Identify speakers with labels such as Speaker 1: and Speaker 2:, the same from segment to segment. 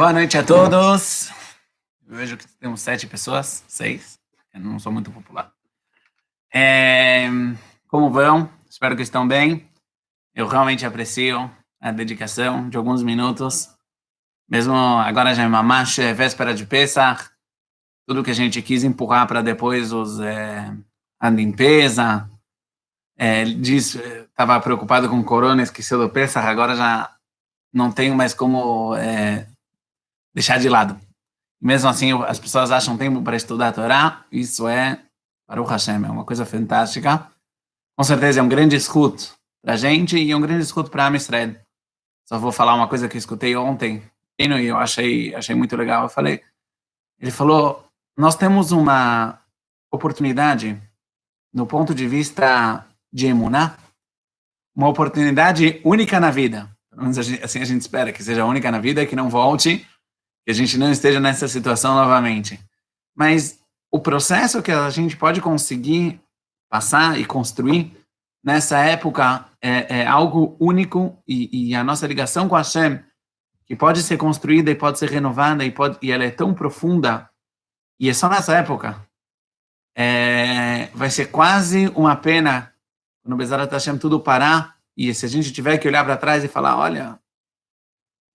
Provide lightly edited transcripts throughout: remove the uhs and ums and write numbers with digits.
Speaker 1: Boa noite a todos. Eu vejo que temos 7 pessoas, 6. Eu não sou muito popular. Como vão? Espero que estão bem. Eu realmente aprecio a dedicação de alguns minutos. Mesmo agora já é mamash, véspera de Pesach. Tudo que a gente quis empurrar para depois a limpeza. Estava preocupado com corona, esqueceu do Pesach, agora já não tenho mais como deixar de lado. Mesmo assim, as pessoas acham tempo para estudar a Torá. Isso é, Baruch Hashem, é uma coisa fantástica. Com certeza é um grande escudo para a gente e um grande escudo para a Israel. Só vou falar uma coisa que eu escutei ontem e eu achei muito legal. Ele falou, nós temos uma oportunidade, no ponto de vista de emuná, uma oportunidade única na vida. Pelo menos assim a gente espera que seja única na vida, que não volte, que a gente não esteja nessa situação novamente. Mas o processo que a gente pode conseguir passar e construir nessa época é algo único e a nossa ligação com Hashem, que pode ser construída e pode ser renovada e ela é tão profunda, e é só nessa época, vai ser quase uma pena quando o Bezarat Hashem tudo parar e se a gente tiver que olhar para trás e falar, olha,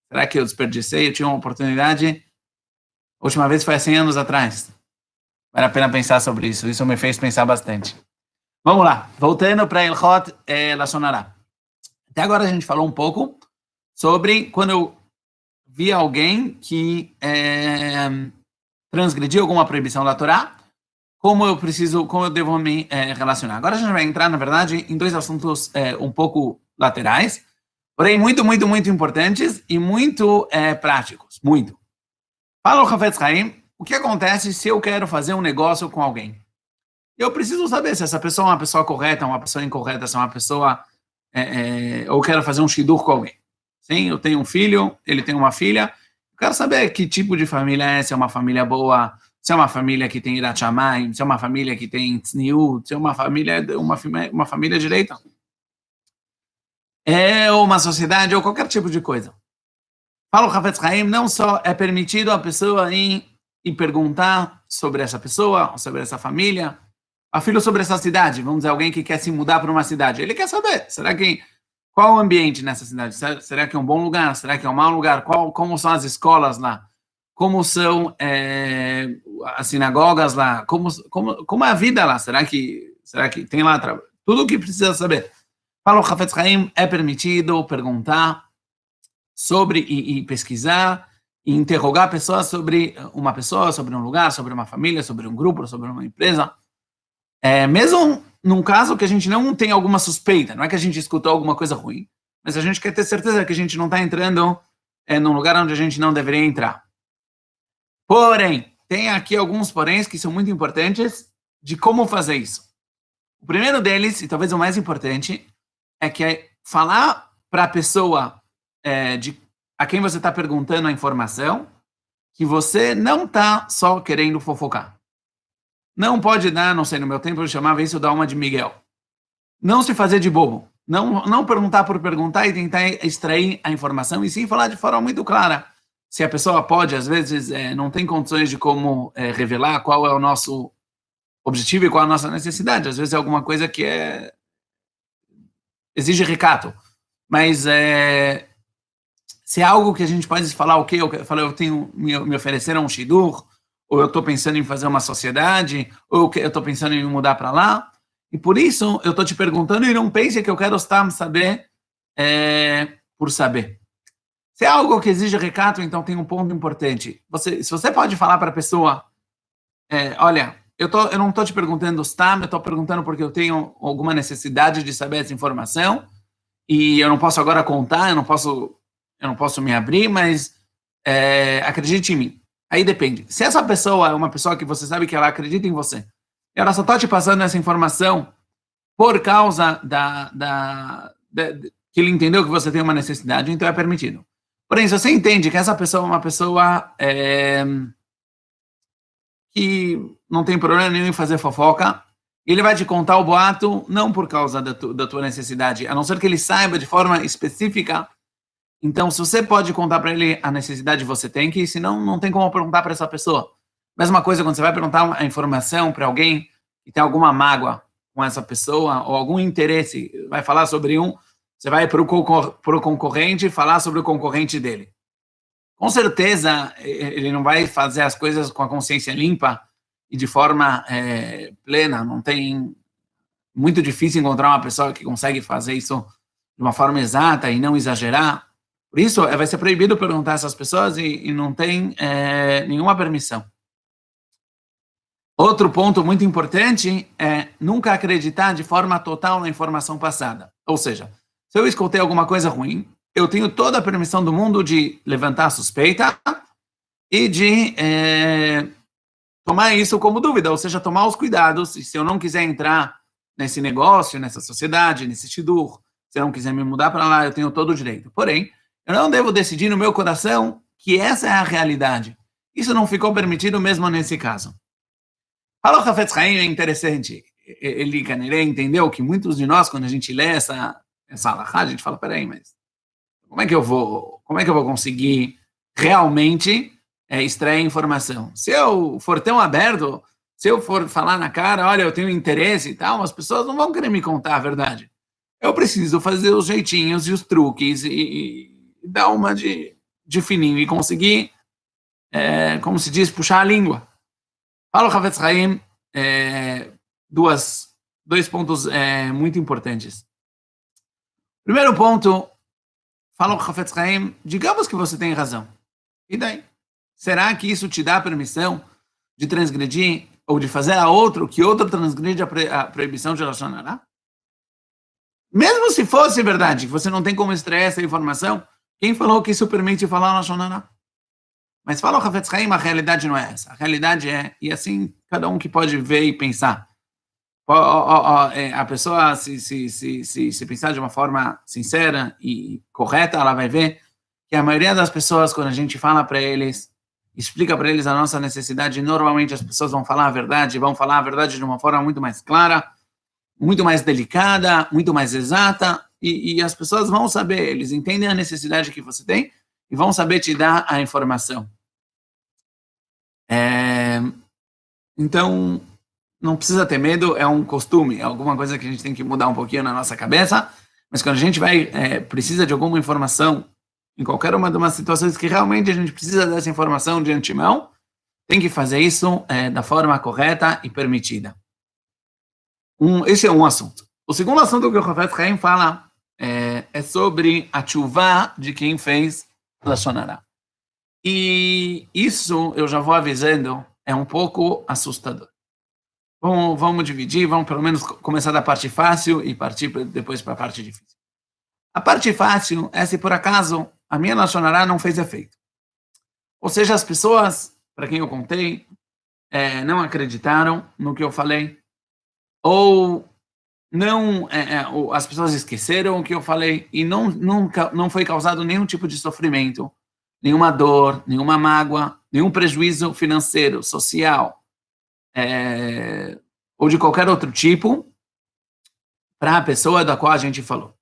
Speaker 1: será que eu desperdicei? Eu tinha uma oportunidade. A última vez foi há 100 anos atrás. Vale a pena pensar sobre isso. Isso me fez pensar bastante. Vamos lá. Voltando para Ilhot Lashon Hara. Até agora a gente falou um pouco sobre quando eu vi alguém que transgrediu alguma proibição da Torá, como eu devo me relacionar. Agora a gente vai entrar, na verdade, em dois assuntos um pouco laterais, porém muito, muito, muito importantes e muito práticos. Muito. Fala o Hafetz Haim, o que acontece se eu quero fazer um negócio com alguém? Eu preciso saber se essa pessoa é uma pessoa correta, uma pessoa incorreta, se é uma pessoa... eu quero fazer um shidur com alguém. Sim, eu tenho um filho, ele tem uma filha, eu quero saber que tipo de família é, se é uma família boa, se é uma família que tem Irat Shamayim, se é uma família que tem Tzniut, se é uma família direita. É uma sociedade ou qualquer tipo de coisa. Fala o Hafetz Haim, não só é permitido a pessoa ir e perguntar sobre essa pessoa, sobre essa família, a filho sobre essa cidade, vamos dizer, alguém que quer se mudar para uma cidade, ele quer saber, qual o ambiente nessa cidade? Será que é um bom lugar? Será que é um mau lugar? Como são as escolas lá? Como são as sinagogas lá? Como é a vida lá? Será que tem lá tudo o que precisa saber? Fala o Hafetz Haim, é permitido perguntar sobre e pesquisar e interrogar pessoas sobre uma pessoa, sobre um lugar, sobre uma família, sobre um grupo, sobre uma empresa. Mesmo num caso que a gente não tem alguma suspeita, não é que a gente escutou alguma coisa ruim, mas a gente quer ter certeza que a gente não está entrando num lugar onde a gente não deveria entrar. Porém, tem aqui alguns poréns que são muito importantes de como fazer isso. O primeiro deles, e talvez o mais importante, é que é falar para a pessoa a quem você está perguntando a informação que você não está só querendo fofocar. Não pode dar, não sei, no meu tempo eu chamava isso da alma de Miguel. Não se fazer de bobo. Não perguntar por perguntar e tentar extrair a informação, e sim falar de forma muito clara. Se a pessoa pode, às vezes, não tem condições de como revelar qual é o nosso objetivo e qual é a nossa necessidade. Às vezes é alguma coisa que exige recato. Mas se é algo que a gente pode falar, ok, eu tenho me oferecer um shidur, ou eu estou pensando em fazer uma sociedade, ou eu estou pensando em me mudar para lá, e por isso eu estou te perguntando e não pense que eu quero saber por saber. Se é algo que exige recato, então tem um ponto importante. Se você pode falar para a pessoa, olha, eu não estou te perguntando eu estou perguntando porque eu tenho alguma necessidade de saber essa informação, e eu não posso agora contar, eu não posso me abrir, mas acredite em mim. Aí depende. Se essa pessoa é uma pessoa que você sabe que ela acredita em você, e ela só está te passando essa informação por causa que ele entendeu que você tem uma necessidade, então é permitido. Porém, se você entende que essa pessoa é uma pessoa que não tem problema nenhum em fazer fofoca, ele vai te contar o boato não por causa da tua necessidade, a não ser que ele saiba de forma específica Então, se você pode contar para ele a necessidade que você tem, que senão não tem como perguntar para essa pessoa. Mesma coisa quando você vai perguntar a informação para alguém que tem alguma mágoa com essa pessoa, ou algum interesse, vai falar sobre você vai para o concorrente falar sobre o concorrente dele. Com certeza, ele não vai fazer as coisas com a consciência limpa e de forma plena. Não tem... Muito difícil encontrar uma pessoa que consegue fazer isso de uma forma exata e não exagerar. Por isso, vai ser proibido perguntar a essas pessoas e não tem nenhuma permissão. Outro ponto muito importante é nunca acreditar de forma total na informação passada. Ou seja, se eu escutei alguma coisa ruim, eu tenho toda a permissão do mundo de levantar a suspeita e de tomar isso como dúvida, ou seja, tomar os cuidados. E se eu não quiser entrar nesse negócio, nessa sociedade, nesse shidur, se eu não quiser me mudar para lá, eu tenho todo o direito. Porém, eu não devo decidir no meu coração que essa é a realidade. Isso não ficou permitido mesmo nesse caso. Fala o Hafetz Haim, é interessante. Ele entendeu que muitos de nós, quando a gente lê essa alahá, a gente fala, peraí, mas como é que eu vou conseguir realmente extrair informação? Se eu for tão aberto, se eu for falar na cara, olha, eu tenho interesse e tal, as pessoas não vão querer me contar a verdade. Eu preciso fazer os jeitinhos e os truques e dar uma de fininho e conseguir, como se diz, puxar a língua. Fala o Hafetz Haim, dois pontos muito importantes. Primeiro ponto, fala o Hafetz Haim, digamos que você tem razão. E daí? Será que isso te dá permissão de transgredir ou de fazer a outro que outro transgride a proibição de Lashon Hará? Mesmo se fosse verdade, que você não tem como extrair essa informação, quem falou que isso permite falar Lashon Hará? Mas fala o Hafetz Haim, a realidade não é essa. A realidade e assim, cada um que pode ver e pensar. A pessoa, se pensar de uma forma sincera e correta, ela vai ver que a maioria das pessoas, quando a gente fala para eles, explica para eles a nossa necessidade, normalmente as pessoas vão falar a verdade de uma forma muito mais clara, muito mais delicada, muito mais exata, e as pessoas vão saber, eles entendem a necessidade que você tem e vão saber te dar a informação. Então, não precisa ter medo, é um costume, é alguma coisa que a gente tem que mudar um pouquinho na nossa cabeça, mas quando a gente precisa de alguma informação, em qualquer uma das situações que realmente a gente precisa dessa informação de antemão, tem que fazer isso da forma correta e permitida. Esse é um assunto. O segundo assunto que o Hafetz Haim fala é sobre a tshuvá de quem fez Lashon Hará. E isso, eu já vou avisando, é um pouco assustador. Vamos dividir, vamos pelo menos começar da parte fácil e partir depois para a parte difícil. A parte fácil é se por acaso a minha Lashon Hará não fez efeito. Ou seja, as pessoas, para quem eu contei, não acreditaram no que eu falei, ou não, as pessoas esqueceram o que eu falei e não foi causado nenhum tipo de sofrimento, nenhuma dor, nenhuma mágoa, nenhum prejuízo financeiro, social, ou de qualquer outro tipo, para a pessoa da qual a gente falou.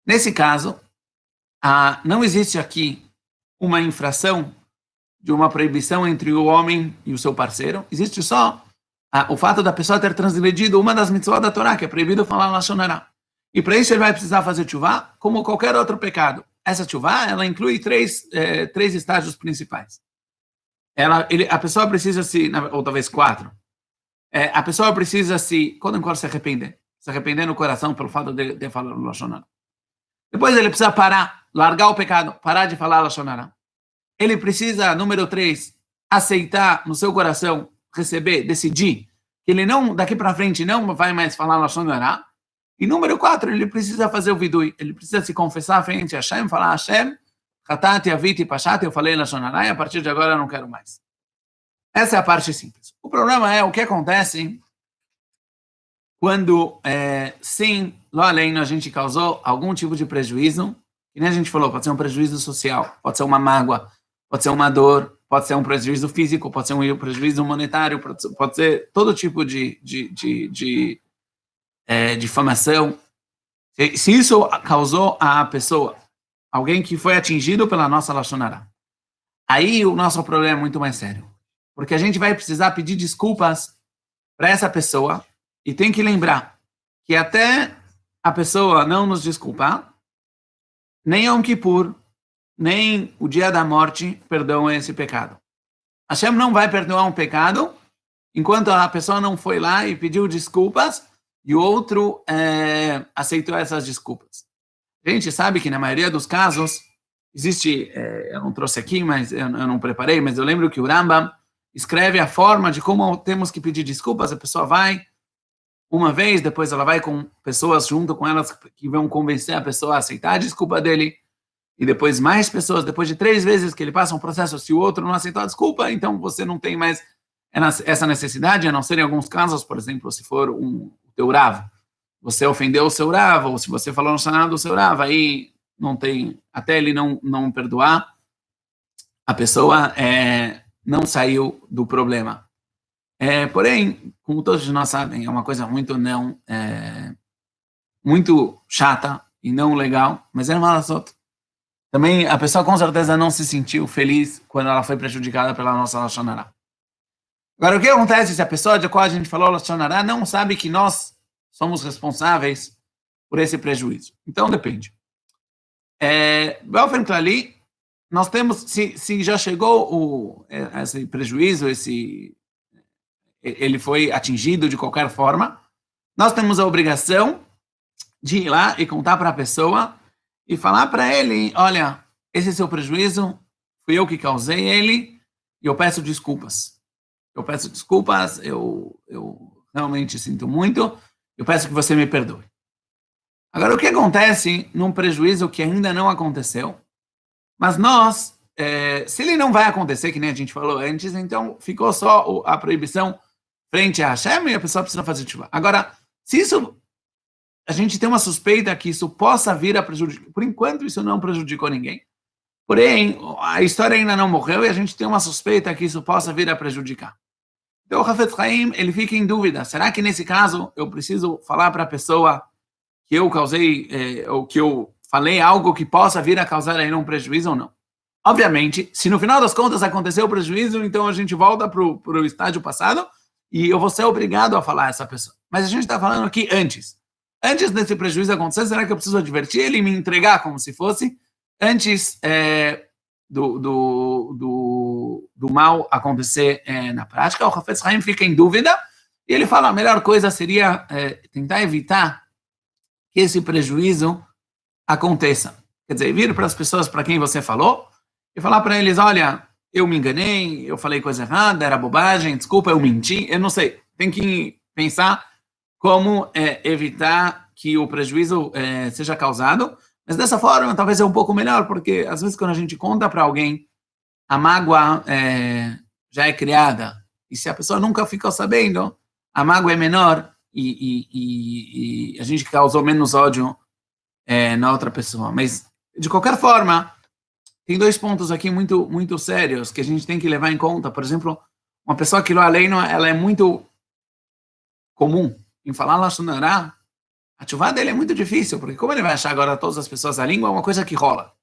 Speaker 1: Nesse caso, não existe aqui uma infração de uma proibição entre o homem e o seu parceiro, existe só o fato da pessoa ter transgredido uma das mitzvot da Torá, que é proibido falar Lashon Hará. E para isso ele vai precisar fazer tshuvá, como qualquer outro pecado. Essa tshuvá, ela inclui três estágios principais. A pessoa precisa ou talvez 4. A pessoa precisa quando se arrepender no coração pelo fato de falar Lashon Hará. Depois ele precisa largar o pecado, parar de falar Lashon Hará. Ele precisa, número 3, aceitar no seu coração, decidir que ele não, daqui para frente, não vai mais falar Lashon Hará. E número 4, ele precisa fazer o vidui, ele precisa se confessar frente a Hashem, falar Hashem, Hatati, Aviti, Pashati, eu falei Lashon Hará e a partir de agora eu não quero mais. Essa é a parte simples. O problema é o que acontece quando, sim, lá além a gente causou algum tipo de prejuízo, que nem a gente falou, pode ser um prejuízo social, pode ser uma mágoa, pode ser uma dor, pode ser um prejuízo físico, pode ser um prejuízo monetário, pode ser todo tipo de difamação. Se isso causou à pessoa alguém que foi atingido pela nossa Lashon Hara. Aí o nosso problema é muito mais sério, porque a gente vai precisar pedir desculpas para essa pessoa e tem que lembrar que até a pessoa não nos desculpar, nem Yom Kippur, nem o dia da morte perdoam esse pecado. Hashem não vai perdoar um pecado enquanto a pessoa não foi lá e pediu desculpas e o outro aceitou essas desculpas. A gente sabe que na maioria dos casos existe, eu não trouxe aqui, mas eu não preparei, mas eu lembro que o Rambam escreve a forma de como temos que pedir desculpas. A pessoa vai uma vez, depois ela vai com pessoas junto com elas que vão convencer a pessoa a aceitar a desculpa dele, e depois mais pessoas, depois de 3 vezes que ele passa um processo, se o outro não aceitou a desculpa, então você não tem mais essa necessidade, a não ser em alguns casos, por exemplo, se for o teu Rav, você ofendeu o seu Rav, ou se você falou no Shana do seu Rav, aí não tem, até ele não perdoar, a pessoa não saiu do problema. Porém, como todos nós sabem, é uma coisa muito chata e não legal, mas é uma das outras. Também a pessoa com certeza não se sentiu feliz quando ela foi prejudicada pela nossa Lashon Hara. Agora, o que acontece se a pessoa de qual a gente falou Lashon Hara não sabe que nós somos responsáveis por esse prejuízo? Então, depende. Belfen Klali, nós temos, se já chegou esse prejuízo, ele foi atingido de qualquer forma, nós temos a obrigação de ir lá e contar para a pessoa e falar para ele, olha, esse é seu prejuízo, fui eu que causei ele, e eu peço desculpas. Eu realmente sinto muito, eu peço que você me perdoe. Agora, o que acontece num prejuízo que ainda não aconteceu, mas nós, se ele não vai acontecer, que nem a gente falou antes, então ficou só a proibição frente a Hashem e a pessoa precisa fazer tshuva. Agora, se isso, a gente tem uma suspeita que isso possa vir a prejudicar, por enquanto isso não prejudicou ninguém, porém, a história ainda não morreu e a gente tem uma suspeita que isso possa vir a prejudicar. Então, o Hafetz Haim, ele fica em dúvida, será que nesse caso eu preciso falar para a pessoa que eu causei, ou que eu falei algo que possa vir a causar aí um prejuízo ou não? Obviamente, se no final das contas aconteceu o prejuízo, então a gente volta para o estágio passado e eu vou ser obrigado a falar a essa pessoa. Mas a gente está falando aqui antes. Antes desse prejuízo acontecer, será que eu preciso advertir ele e me entregar como se fosse antes do mal acontecer na prática? O Hafetz Haim fica em dúvida e ele fala, a melhor coisa seria tentar evitar que esse prejuízo aconteça. Quer dizer, vir para as pessoas para quem você falou e falar para eles, olha, eu me enganei, eu falei coisa errada, era bobagem, desculpa, eu menti, eu não sei. Tem que pensar como evitar que o prejuízo seja causado, mas dessa forma talvez é um pouco melhor, porque às vezes quando a gente conta para alguém, a mágoa já é criada, e se a pessoa nunca ficou sabendo, a mágoa é menor e a gente causou menos ódio na outra pessoa. Mas, de qualquer forma, tem 2 pontos aqui muito, muito sérios que a gente tem que levar em conta. Por exemplo, uma pessoa que ela é muito comum em falar Lashon Hara, a tshuva dele é muito difícil, porque como ele vai achar agora todas as pessoas a língua, é uma coisa que rola,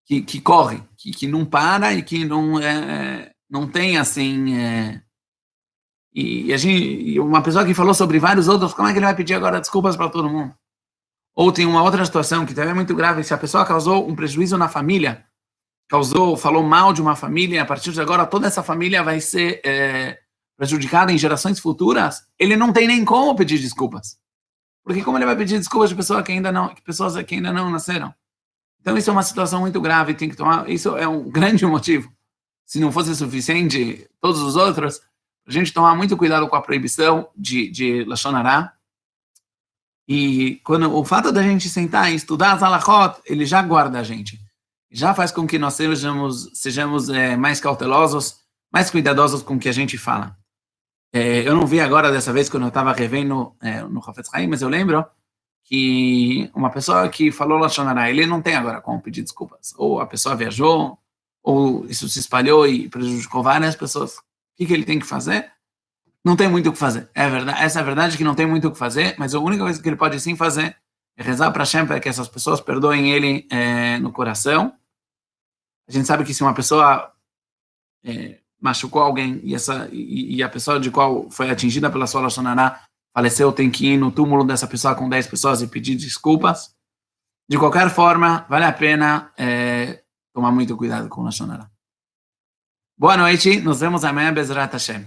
Speaker 1: que corre, que não para e que não tem assim... E uma pessoa que falou sobre vários outros, como é que ele vai pedir agora desculpas para todo mundo? Ou tem uma outra situação que também é muito grave, se a pessoa causou um prejuízo na família, falou mal de uma família, a partir de agora toda essa família vai ser prejudicada em gerações futuras, ele não tem nem como pedir desculpas. Porque como ele vai pedir desculpas de pessoas que ainda não nasceram? Então isso é uma situação muito grave, tem que tomar, isso é um grande motivo. Se não fosse suficiente todos os outros, a gente tomar muito cuidado com a proibição de Lashon Hara. E o fato da gente sentar e estudar as halachot, ele já guarda a gente. Já faz com que nós sejamos mais cautelosos, mais cuidadosos com o que a gente fala. Eu não vi agora dessa vez, quando eu estava revendo no Hafetz Haim, mas eu lembro que uma pessoa que falou Lashon Hara, ele não tem agora como pedir desculpas. Ou a pessoa viajou, ou isso se espalhou e prejudicou várias pessoas. O que ele tem que fazer? Não tem muito o que fazer. É verdade, essa é a verdade, que não tem muito o que fazer, mas a única coisa que ele pode sim fazer e rezar para Hashem para que essas pessoas perdoem ele no coração. A gente sabe que se uma pessoa machucou alguém e a pessoa de qual foi atingida pela sua Lashon Hará faleceu, tem que ir no túmulo dessa pessoa com 10 pessoas e pedir desculpas. De qualquer forma, vale a pena tomar muito cuidado com Lashon Hará. Boa noite, nos vemos amanhã, Bezrat Hashem.